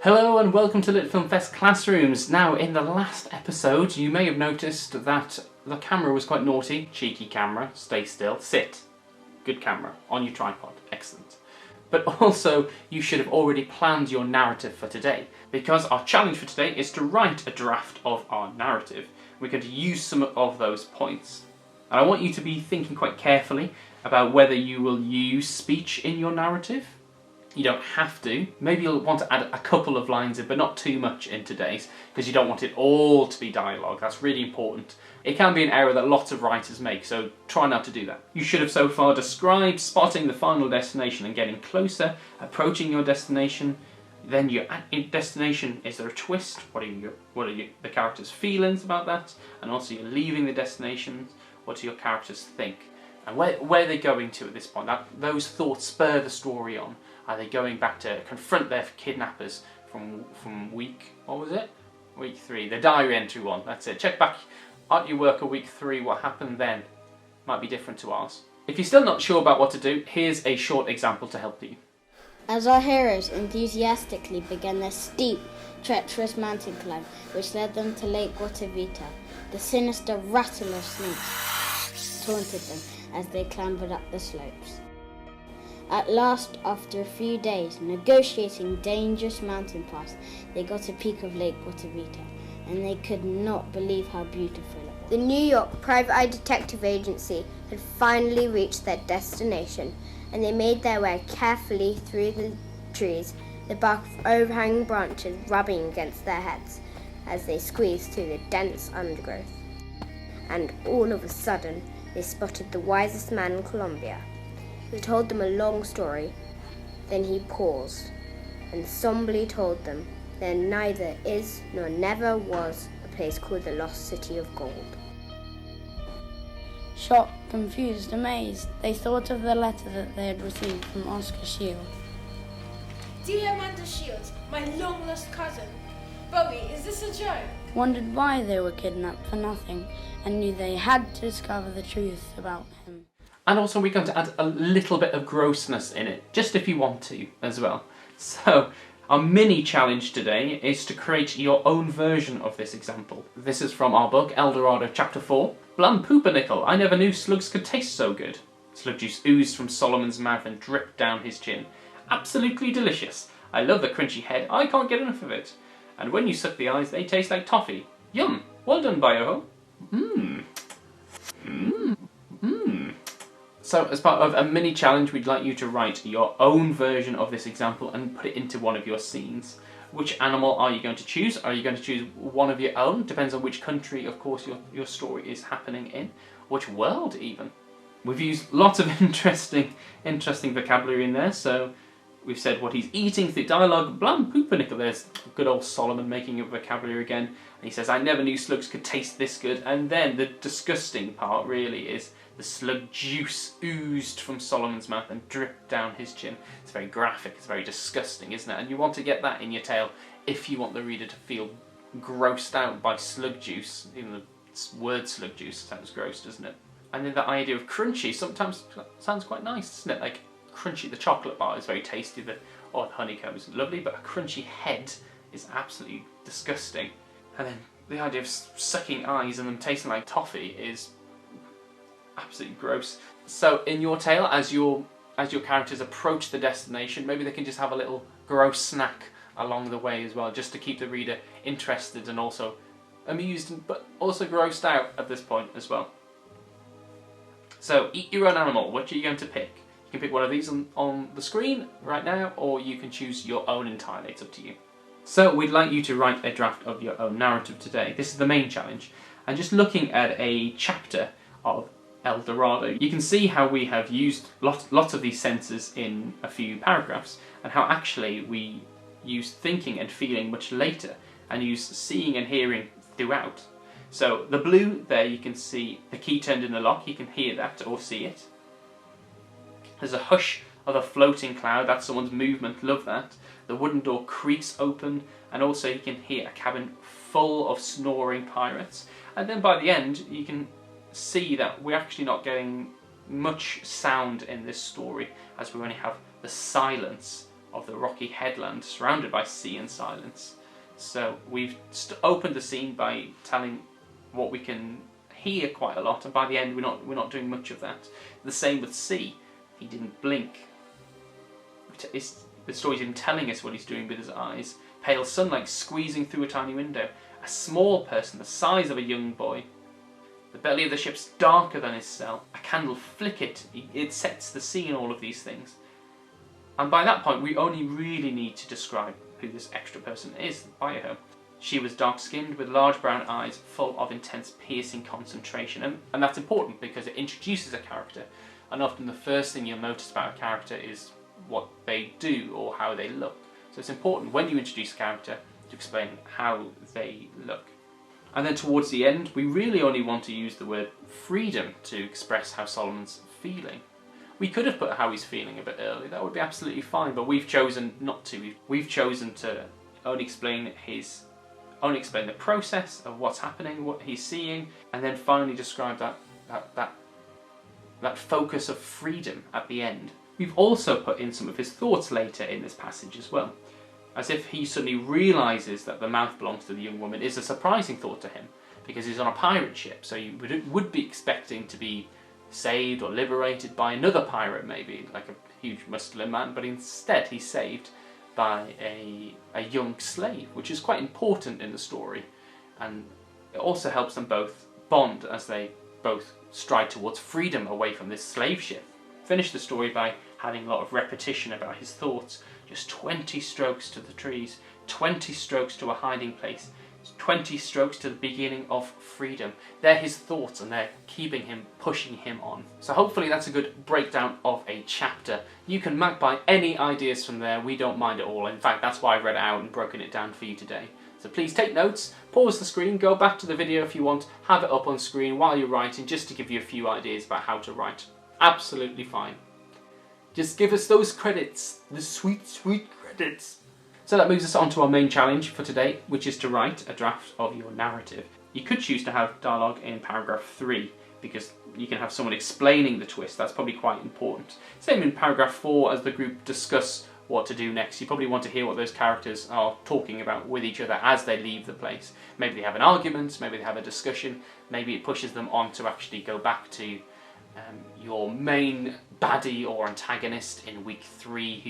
Hello and welcome to Lit Film Fest Classrooms. Now, in the last episode, you may have noticed that the camera was quite naughty. Cheeky camera, stay still, sit. Good camera, on your tripod, excellent. But also, you should have already planned your narrative for today, because our challenge for today is to write a draft of our narrative. We're going to use some of those points. And I want you to be thinking quite carefully about whether you will use speech in your narrative. You don't have to. Maybe you'll want to add a couple of lines in, but not too much in today's, because you don't want it all to be dialogue. That's really important. It can be an error that lots of writers make, so try not to do that. You should have so far described spotting the final destination and getting closer, approaching your destination. Then your destination, is there a twist? What are the characters' feelings about that? And also you're leaving the destination. What do your characters think? And where are they going to at this point? Those thoughts spur the story on. Are they going back to confront their kidnappers from week, what was it? Week 3, the diary entry one, that's it. Check back at your work of week 3, what happened then. Might be different to ours. If you're still not sure about what to do, here's a short example to help you. As our heroes enthusiastically began their steep, treacherous mountain climb, which led them to Lake Guatavita, the sinister rattle of snakes taunted them as they clambered up the slopes. At last, after a few days, negotiating dangerous mountain paths, they got a peek of Lake Guatavita, and they could not believe how beautiful it was. The New York Private Eye Detective Agency had finally reached their destination, and they made their way carefully through the trees, the bark of overhanging branches rubbing against their heads as they squeezed through the dense undergrowth. And all of a sudden, they spotted the wisest man in Colombia, who told them a long story. Then he paused and somberly told them there neither is nor never was a place called the Lost City of Gold. Shocked, confused, amazed, they thought of the letter that they had received from Oscar Shield. Dear Amanda Shields, my long-lost cousin. Bowie, is this a joke? Wondered why they were kidnapped for nothing, and knew they had to discover the truth about him. And also we're going to add a little bit of grossness in it, just if you want to as well. So our mini challenge today is to create your own version of this example. This is from our book, El Dorado Chapter 4. Blum poopernickel, I never knew slugs could taste so good. Slug juice oozed from Solomon's mouth and dripped down his chin. Absolutely delicious. I love the crunchy head, I can't get enough of it. And when you suck the eyes, they taste like toffee. Yum! Well done, Bioho. So as part of a mini challenge, we'd like you to write your own version of this example and put it into one of your scenes. Which animal are you going to choose? Are you going to choose one of your own? Depends on which country, of course, your story is happening in. Which world, even. We've used lots of interesting vocabulary in there, so we've said what he's eating through dialogue. Blam poopernickel, there's good old Solomon making a vocabulary again. And he says, I never knew slugs could taste this good. And then the disgusting part really is the slug juice oozed from Solomon's mouth and dripped down his chin. It's very graphic, it's very disgusting, isn't it? And you want to get that in your tale if you want the reader to feel grossed out by slug juice. Even the word slug juice sounds gross, doesn't it? And then the idea of crunchy sometimes sounds quite nice, doesn't it? Like crunchy, the chocolate bar is very tasty, the honeycomb is lovely, but a crunchy head is absolutely disgusting. And then the idea of sucking eyes and them tasting like toffee is absolutely gross. So in your tale, as your characters approach the destination, maybe they can just have a little gross snack along the way as well, just to keep the reader interested and also amused, but also grossed out at this point as well. So eat your own animal. What are you going to pick? You can pick one of these on the screen right now, or you can choose your own entirely. It's up to you. So we'd like you to write a draft of your own narrative today. This is the main challenge. And just looking at a chapter of El Dorado, you can see how we have used lots of these senses in a few paragraphs, and how actually we use thinking and feeling much later, and use seeing and hearing throughout. So the blue there, you can see the key turned in the lock, you can hear that or see it. There's a hush of a floating cloud, that's someone's movement, love that. The wooden door creaks open, and also you can hear a cabin full of snoring pirates. And then by the end, you can see that we're actually not getting much sound in this story, as we only have the silence of the rocky headland surrounded by sea and silence. So we've opened the scene by telling what we can hear quite a lot, and by the end we're not doing much of that. The same with sea. He didn't blink. The story's even telling us what he's doing with his eyes. Pale sunlight squeezing through a tiny window. A small person the size of a young boy. The belly of the ship's darker than his cell. A candle flickered. It sets the scene, all of these things. And by that point we only really need to describe who this extra person is by her. She was dark-skinned with large brown eyes full of intense piercing concentration. And that's important because it introduces a character. And often the first thing you'll notice about a character is what they do or how they look. So it's important when you introduce a character to explain how they look. And then towards the end, we really only want to use the word freedom to express how Solomon's feeling. We could have put how he's feeling a bit early, that would be absolutely fine, but we've chosen not to. We've chosen to only explain the process of what's happening, what he's seeing, and then finally describe that focus of freedom at the end. We've also put in some of his thoughts later in this passage as well. As if he suddenly realises that the mouth belongs to the young woman is a surprising thought to him, because he's on a pirate ship, so you would be expecting to be saved or liberated by another pirate, maybe, like a huge muscular man, but instead he's saved by a young slave, which is quite important in the story, and it also helps them both bond as they both stride towards freedom away from this slave ship. Finish the story by having a lot of repetition about his thoughts. Just 20 strokes to the trees, 20 strokes to a hiding place, 20 strokes to the beginning of freedom. They're his thoughts and they're keeping him, pushing him on. So hopefully that's a good breakdown of a chapter. You can mark by any ideas from there, we don't mind at all. In fact, that's why I've read it out and broken it down for you today. So please take notes, pause the screen, go back to the video if you want, have it up on screen while you're writing, just to give you a few ideas about how to write. Absolutely fine. Just give us those credits, the sweet, sweet credits. So that moves us on to our main challenge for today, which is to write a draft of your narrative. You could choose to have dialogue in paragraph 3, because you can have someone explaining the twist. That's probably quite important. Same in paragraph 4 as the group discuss what to do next. You probably want to hear what those characters are talking about with each other as they leave the place. Maybe they have an argument, maybe they have a discussion, maybe it pushes them on to actually go back to your main baddie or antagonist in week 3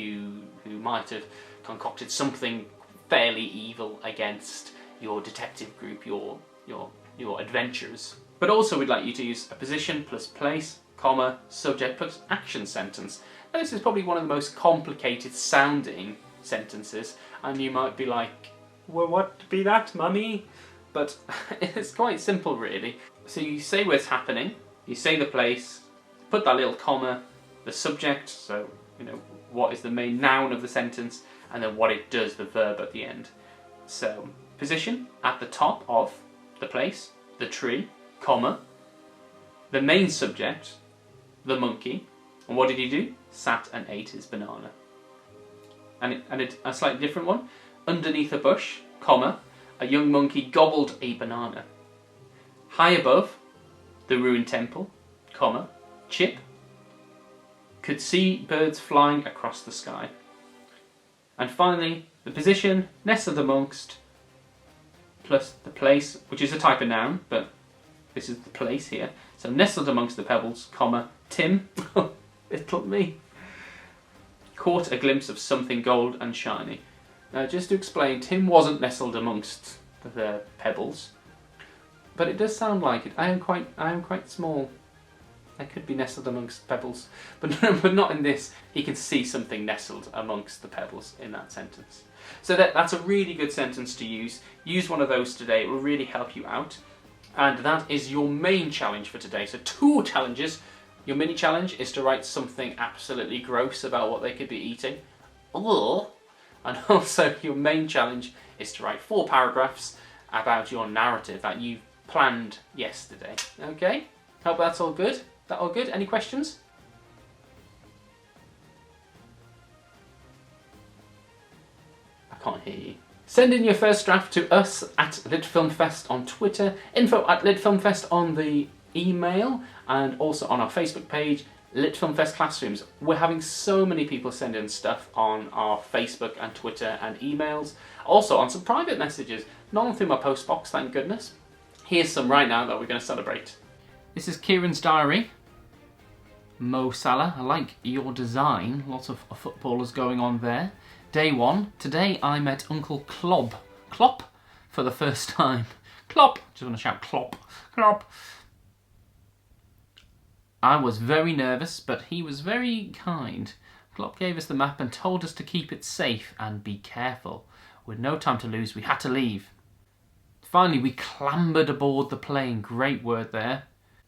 who might have concocted something fairly evil against your detective group, your adventurers. But also we'd like you to use a position plus place, comma, subject plus action sentence. Now this is probably one of the most complicated sounding sentences, and you might be like, well, what be that, mummy? But it's quite simple really. So you say where it's happening, you say the place, put that little comma, the subject, so what is the main noun of the sentence, and then what it does, the verb at the end. So position at the top of the place, the tree, comma, the main subject, the monkey, and what did he do? Sat and ate his banana. And a slightly different one, underneath a bush, comma, a young monkey gobbled a banana. High above the ruined temple, comma, Chip could see birds flying across the sky. And finally, the position nestled amongst plus the place, which is a type of noun, but this is the place here. So nestled amongst the pebbles, comma, Tim, little me, caught a glimpse of something gold and shiny. Now just to explain, Tim wasn't nestled amongst the pebbles, but it does sound like it. I am quite small. I could be nestled amongst pebbles, but not in this. He can see something nestled amongst the pebbles in that sentence. So that's a really good sentence to use. Use one of those today, it will really help you out. And that is your main challenge for today. So 2 challenges. Your mini challenge is to write something absolutely gross about what they could be eating. Ugh. And also your main challenge is to write 4 paragraphs about your narrative that you planned yesterday. Okay? Hope that's all good. That all good? Any questions? I can't hear you. Send in your first draft to us at LitFilmFest on Twitter, info@LitFilmFest on the email, and also on our Facebook page, Lit Film Fest Classrooms. We're having so many people send in stuff on our Facebook and Twitter and emails. Also on some private messages, not through my post box, thank goodness. Here's some right now that we're going to celebrate. This is Kierans Diary. Mo Salah, I like your design. Lots of footballers going on there. Day 1. Today I met Uncle Klopp for the first time. Klopp! Just want to shout Klopp. Klopp! I was very nervous, but he was very kind. Klopp gave us the map and told us to keep it safe and be careful. With no time to lose, we had to leave. Finally, we clambered aboard the plane. Great word there.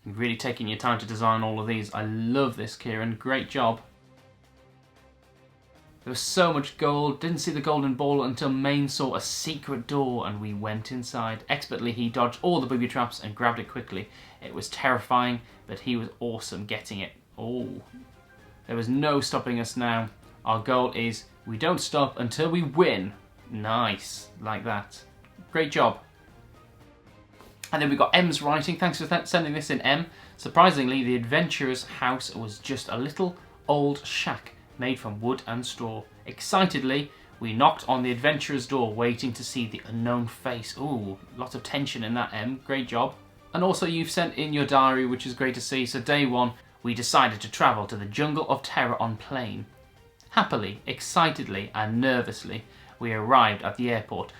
You're really taking your time to design all of these. I love this, Kieran. Great job. There was so much gold. Didn't see the golden ball until Maine saw a secret door and we went inside. Expertly, he dodged all the booby traps and grabbed it quickly. It was terrifying, but he was awesome getting it. Oh, there was no stopping us now. Our goal is we don't stop until we win. Nice, like that. Great job. And then we got Em's writing. Thanks for sending this in, Em. Surprisingly, the adventurer's house was just a little old shack made from wood and straw. Excitedly, we knocked on the adventurer's door, waiting to see the unknown face. Ooh, lot of tension in that, Em. Great job. And also you've sent in your diary, which is great to see. So day 1, we decided to travel to the Jungle of Terror on plane. Happily, excitedly and nervously, we arrived at the airport.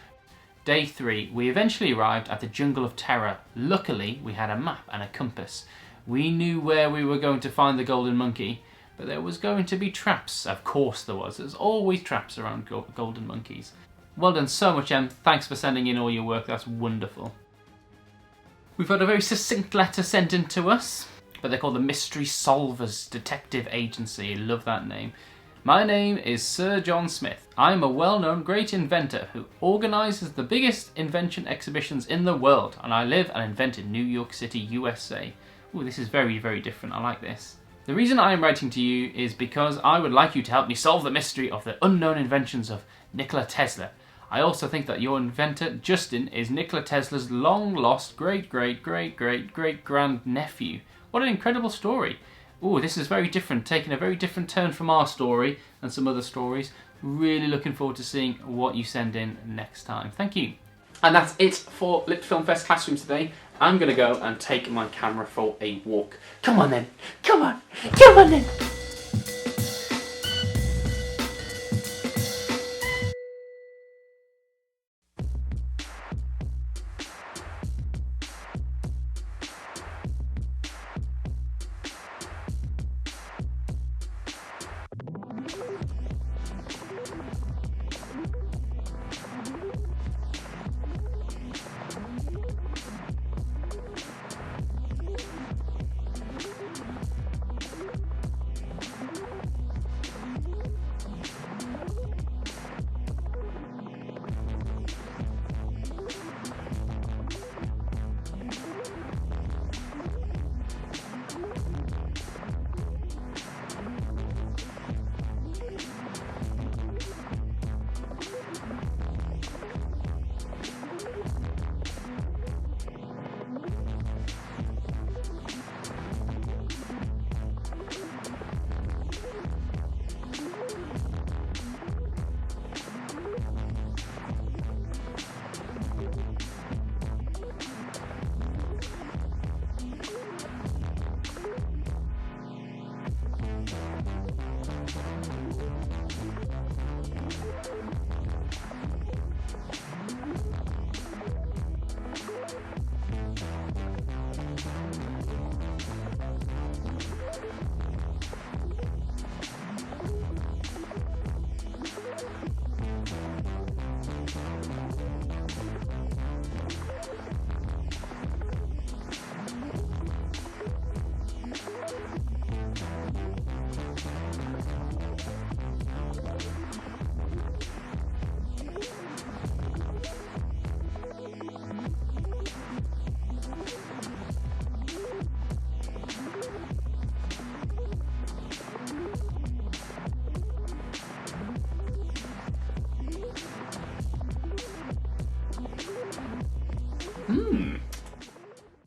Day 3, we eventually arrived at the Jungle of Terror. Luckily, we had a map and a compass. We knew where we were going to find the golden monkey, but there was going to be traps. Of course there was. There's always traps around golden monkeys. Well done so much, Em. Thanks for sending in all your work. That's wonderful. We've had a very succinct letter sent in to us, but they're called the Mystery Solvers Detective Agency. Love that name. My name is Sir John Smith. I am a well-known great inventor who organises the biggest invention exhibitions in the world, and I live and invent in New York City, USA. Ooh, this is very, very different. I like this. The reason I am writing to you is because I would like you to help me solve the mystery of the unknown inventions of Nikola Tesla. I also think that your inventor, Justin, is Nikola Tesla's long-lost great-great-great-great-great-grand-nephew. What an incredible story. Ooh, this is very different, taking a very different turn from our story and some other stories. Really looking forward to seeing what you send in next time. Thank you. And that's it for Lit Film Fest Classroom today. I'm going to go and take my camera for a walk. Come on then. Come on. Come on then.